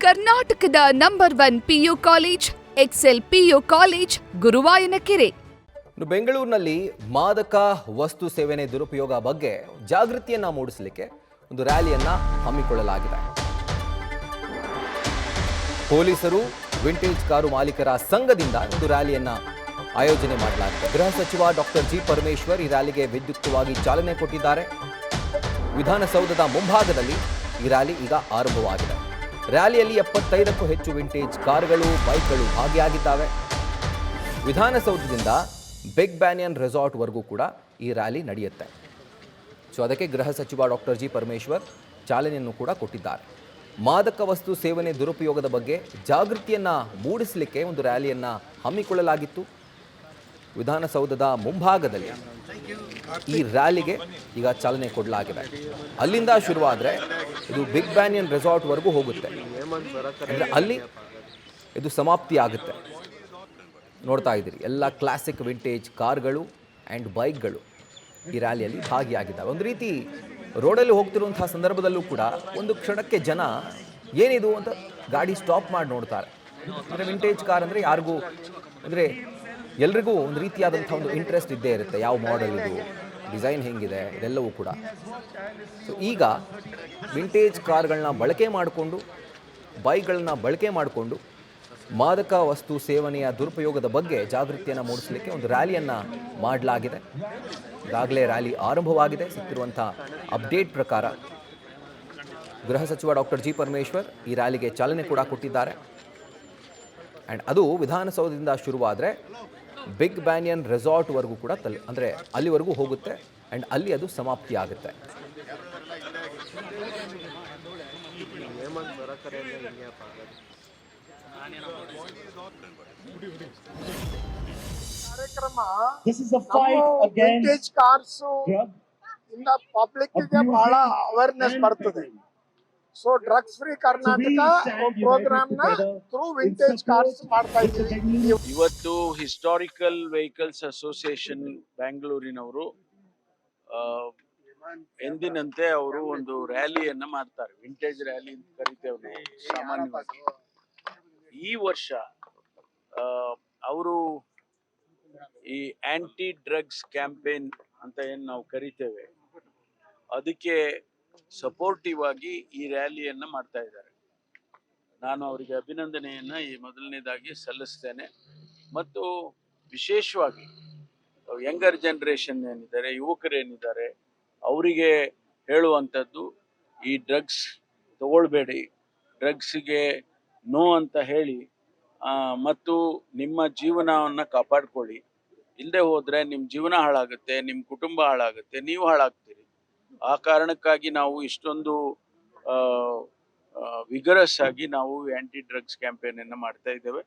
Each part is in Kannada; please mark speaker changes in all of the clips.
Speaker 1: ಕರ್ನಾಟಕದ number 1 PU college Excel PU college Guruvayanakere.
Speaker 2: ಬೆಂಗಳೂರಿನಲ್ಲಿ ಮಾದಕ ವಸ್ತು ಸೇವನೆ ದುರುಪಯೋಗ ಬಗ್ಗೆ ಜಾಗೃತಿಯನ್ನ ಮೂಡಿಸಲಿಕ್ಕೆ ಒಂದು ರ್ಯಾಲಿಯನ್ನ ಹಮ್ಮಿಕೊಳ್ಳಲಾಗಿದೆ. ಪೊಲೀಸರು ವಿಂಟೇಜ್ ಕಾರು ಮಾಲೀಕರ ಸಂಘದಿಂದ ಒಂದು ರ್ಯಾಲಿಯನ್ನ ಆಯೋಜನೆ ಮಾಡಲಾಗಿದೆ. ಗೃಹ ಸಚಿವ ಡಾಕ್ಟರ್ ಜಿ ಪರಮೇಶ್ವರ್ ಈ ರ್ಯಾಲಿಗೆ ವಿದ್ಯುಕ್ತವಾಗಿ ಚಾಲನೆ ಕೊಟ್ಟಿದ್ದಾರೆ. ವಿಧಾನಸೌಧದ ಮುಂಭಾಗದಲ್ಲಿ ಈ ರ್ಯಾಲಿ ಈಗ ಆರಂಭವಾಗಿದೆ. ರ್ಯಾಲಿಯಲ್ಲಿ 75ಕ್ಕೂ ಹೆಚ್ಚು ವಿಂಟೇಜ್ ಕಾರುಗಳು, ಬೈಕ್ಗಳು ಭಾಗಿಯಾಗಿದ್ದಾವೆ. ವಿಧಾನಸೌಧದಿಂದ ಬಿಗ್ ಬ್ಯಾನಿಯನ್ ರೆಸಾರ್ಟ್ವರೆಗೂ ಕೂಡ ಈ ರ್ಯಾಲಿ ನಡೆಯುತ್ತೆ. ಅದಕ್ಕೆ ಗೃಹ ಸಚಿವ ಡಾಕ್ಟರ್ ಜಿ ಪರಮೇಶ್ವರ್ ಚಾಲನೆಯನ್ನು ಕೂಡ ಕೊಟ್ಟಿದ್ದಾರೆ. ಮಾದಕ ವಸ್ತು ಸೇವನೆ ದುರುಪಯೋಗದ ಬಗ್ಗೆ ಜಾಗೃತಿಯನ್ನ ಮೂಡಿಸಲಿಕ್ಕೆ ಒಂದು ರ್ಯಾಲಿಯನ್ನ ಹಮ್ಮಿಕೊಳ್ಳಲಾಗಿತ್ತು. ವಿಧಾನಸೌಧದ ಮುಂಭಾಗದಲ್ಲಿ ಈ ರ್ಯಾಲಿಗೆ ಈಗ ಚಾಲನೆ ಕೊಡಲಾಗಿದೆ. ಅಲ್ಲಿಂದ ಶುರುವಾದರೆ ಇದು ಬಿಗ್ ಬ್ಯಾನಿಯನ್ ರೆಸಾರ್ಟ್ವರೆಗೂ ಹೋಗುತ್ತೆ. ಅಂದರೆ ಅಲ್ಲಿ ಇದು ಸಮಾಪ್ತಿ ಆಗುತ್ತೆ. ನೋಡ್ತಾ ಇದ್ದೀರಿ, ಎಲ್ಲ ಕ್ಲಾಸಿಕ್ ವಿಂಟೇಜ್ ಕಾರ್ಗಳು ಆ್ಯಂಡ್ ಬೈಕ್ಗಳು ಈ ರ್ಯಾಲಿಯಲ್ಲಿ ಭಾಗಿಯಾಗಿದ್ದಾವೆ. ಒಂದು ರೀತಿ ರೋಡಲ್ಲಿ ಹೋಗ್ತಿರುವಂತಹ ಸಂದರ್ಭದಲ್ಲೂ ಕೂಡ ಒಂದು ಕ್ಷಣಕ್ಕೆ ಜನ ಏನಿದು ಅಂತ ಗಾಡಿ ಸ್ಟಾಪ್ ಮಾಡಿ ನೋಡ್ತಾರೆ. ಅಂದರೆ ವಿಂಟೇಜ್ ಕಾರ್ ಅಂದರೆ ಯಾರಿಗೂ, ಅಂದರೆ ಎಲ್ರಿಗೂ ಒಂದು ರೀತಿಯಾದಂಥ ಒಂದು ಇಂಟ್ರೆಸ್ಟ್ ಇದ್ದೇ ಇರುತ್ತೆ. ಯಾವ ಮಾಡೆಲ್ ಇದು, ಡಿಸೈನ್ ಹೆಂಗಿದೆ, ಇದೆಲ್ಲವೂ ಕೂಡ. ಸೊ ಈಗ ವಿಂಟೇಜ್ ಕಾರ್ಗಳನ್ನ ಬಳಕೆ ಮಾಡಿಕೊಂಡು, ಬೈಕ್ಗಳನ್ನ ಬಳಕೆ ಮಾಡಿಕೊಂಡು ಮಾದಕ ವಸ್ತು ಸೇವನೆಯ ದುರುಪಯೋಗದ ಬಗ್ಗೆ ಜಾಗೃತಿಯನ್ನು ಮೂಡಿಸಲಿಕ್ಕೆ ಒಂದು ರ್ಯಾಲಿಯನ್ನು ಮಾಡಲಾಗಿದೆ. ಈಗಾಗಲೇ ರ್ಯಾಲಿ ಆರಂಭವಾಗಿದೆ. ಸಿಕ್ಕಿರುವಂಥ ಅಪ್ಡೇಟ್ ಪ್ರಕಾರ ಗೃಹ ಸಚಿವ ಡಾಕ್ಟರ್ ಜಿ ಪರಮೇಶ್ವರ್ ಈ ರ್ಯಾಲಿಗೆ ಚಾಲನೆ ಕೂಡ ಕೊಟ್ಟಿದ್ದಾರೆ. ಆ್ಯಂಡ್ ಅದು ವಿಧಾನಸೌಧದಿಂದ ಶುರುವಾದರೆ ಬಿಗ್ ಬ್ಯಾನಿಯನ್ ರೆಸಾರ್ಟ್ವರೆಗೂ ಕೂಡ ಅಂದರೆ ಅಲ್ಲಿವರೆಗೂ ಹೋಗುತ್ತೆ ಆ್ಯಂಡ್ ಅಲ್ಲಿ ಅದು ಸಮಾಪ್ತಿ ಆಗುತ್ತೆ.
Speaker 3: This is a fight against
Speaker 4: vintage cars
Speaker 3: drug
Speaker 4: ಇಂದ ಪಬ್ಲಿಕ್ ಗೆ ಬಹಳ ಅವೇರ್ನೆಸ್ ಬರ್ತದೆ. So drugs free Karnataka program ನ ಥ್ರೂ ವಿಂಟೇಜ್ ಕಾರ್ಸ್ ಮಾಡ್ತಾ ಇದ್ದೀವಿ.
Speaker 5: ಇವತ್ತು ಹಿಸ್ಟಾರಿಕಲ್ ವೆಹಿಕಲ್ಸ್ ಅಸೋಸಿಯೇಷನ್ ಬೆಂಗಳೂರಿನವರು ಎಂದಿನಂತೆ ಅವರು ಒಂದು ರ್ಯಾಲಿಯನ್ನ ಮಾಡ್ತಾರೆ. ವಿಂಟೇಜ್ ರ್ಯಾಲಿ ಅಂತ ಕರಿತೇವೆ ನಾವು ಸಾಮಾನ್ಯವಾಗಿ. ಈ ವರ್ಷ ಅವರು ಈ ಆಂಟಿ ಡ್ರಗ್ಸ್ ಕ್ಯಾಂಪೇನ್ ಅಂತ ಏನು ನಾವು ಕರಿತೇವೆ, ಅದಕ್ಕೆ ಸಪೋರ್ಟಿವ್ ಆಗಿ ಈ ರ್ಯಾಲಿಯನ್ನ ಮಾಡ್ತಾ ಇದ್ದಾರೆ. ನಾನು ಅವರಿಗೆ ಅಭಿನಂದನೆಯನ್ನ ಈ ಮೊದಲನೇದಾಗಿ ಸಲ್ಲಿಸ್ತೇನೆ. ಮತ್ತು ವಿಶೇಷವಾಗಿ ಯಂಗರ್ ಜನರೇಷನ್ ಏನಿದ್ದಾರೆ, ಯುವಕರೇನಿದ್ದಾರೆ, ಅವರಿಗೆ ಹೇಳುವಂಥದ್ದು ಈ ಡ್ರಗ್ಸ್ ತಗೊಳ್ಬೇಡಿ, ಡ್ರಗ್ಸಿಗೆ ನೋ ಅಂತ ಹೇಳಿ ಮತ್ತು ನಿಮ್ಮ ಜೀವನವನ್ನು ಕಾಪಾಡ್ಕೊಳ್ಳಿ. ಇಲ್ಲದೆ ಹೋದರೆ ನಿಮ್ಮ ಜೀವನ ಹಾಳಾಗುತ್ತೆ, ನಿಮ್ಮ ಕುಟುಂಬ ಹಾಳಾಗುತ್ತೆ, ನೀವು ಹಾಳಾಗ್ತೀರಿ. ಆ ಕಾರಣಕ್ಕಾಗಿ ನಾವು ಇಷ್ಟೊಂದು ವಿಗರಸ್ ಆಗಿ ನಾವು ಆ್ಯಂಟಿ ಡ್ರಗ್ಸ್ ಕ್ಯಾಂಪೇನನ್ನು ಮಾಡ್ತಾ ಇದ್ದೇವೆ.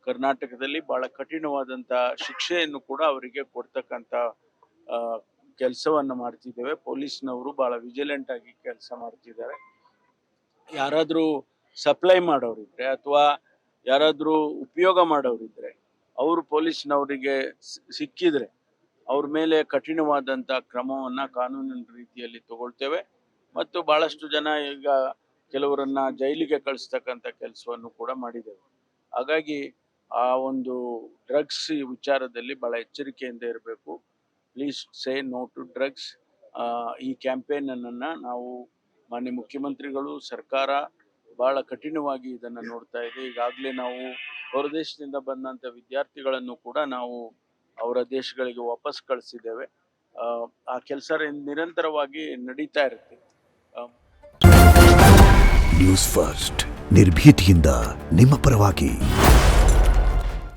Speaker 5: ಕರ್ನಾಟಕದಲ್ಲಿ ಭಾಳ ಕಠಿಣವಾದಂಥ ಶಿಕ್ಷೆಯನ್ನು ಕೂಡ ಅವರಿಗೆ ಕೊಡ್ತಕ್ಕಂಥ ಕೆಲಸವನ್ನು ಮಾಡ್ತಿದ್ದೇವೆ. ಪೊಲೀಸ್ನವರು ಭಾಳ ವಿಜಿಲೆಂಟ್ ಆಗಿ ಕೆಲಸ ಮಾಡ್ತಿದ್ದಾರೆ. ಯಾರಾದರೂ ಸಪ್ಲೈ ಮಾಡೋರಿದ್ರೆ ಅಥವಾ ಯಾರಾದರೂ ಉಪಯೋಗ ಮಾಡೋರಿದ್ರೆ ಅವರು ಪೊಲೀಸ್ನವರಿಗೆ ಸಿಕ್ಕಿದ್ರೆ ಅವ್ರ ಮೇಲೆ ಕಠಿಣವಾದಂಥ ಕ್ರಮವನ್ನು ಕಾನೂನಿನ ರೀತಿಯಲ್ಲಿ ತಗೊಳ್ತೇವೆ. ಮತ್ತು ಭಾಳಷ್ಟು ಜನ ಈಗ ಕೆಲವರನ್ನ ಜೈಲಿಗೆ ಕಳಿಸ್ತಕ್ಕಂಥ ಕೆಲಸವನ್ನು ಕೂಡ ಮಾಡಿದ್ದೇವೆ. ಹಾಗಾಗಿ ಆ ಒಂದು ಡ್ರಗ್ಸ್ ವಿಚಾರದಲ್ಲಿ ಭಾಳ ಎಚ್ಚರಿಕೆಯಿಂದ ಇರಬೇಕು. Please say no to drugs. ಈ ಕ್ಯಾಂಪೇನನ್ನು ನಾವು ಮಾನ್ಯ ಮುಖ್ಯಮಂತ್ರಿಗಳು, ಸರ್ಕಾರ ಭಾಳ ಕಠಿಣವಾಗಿ ಇದನ್ನು ನೋಡ್ತಾ ಇದೆ. ಈಗಾಗಲೇ ನಾವು ಹೊರದೇಶದಿಂದ ಬಂದಂಥ ವಿದ್ಯಾರ್ಥಿಗಳನ್ನು ಕೂಡ ನಾವು ಅವರ ದೇಶಗಳಿಗೆ ವಾಪಸ್ ಕಳಿಸಿದ್ದೇವೆ. ಆ ಕೆಲಸ ನಿರಂತರವಾಗಿ ನಡೀತಾ ಇರುತ್ತೆ.
Speaker 6: ನ್ಯೂಸ್ ಫಸ್ಟ್ ನಿರ್ಭೀತಿಯಿಂದ ನಿಮ್ಮ ಪರವಾಗಿ.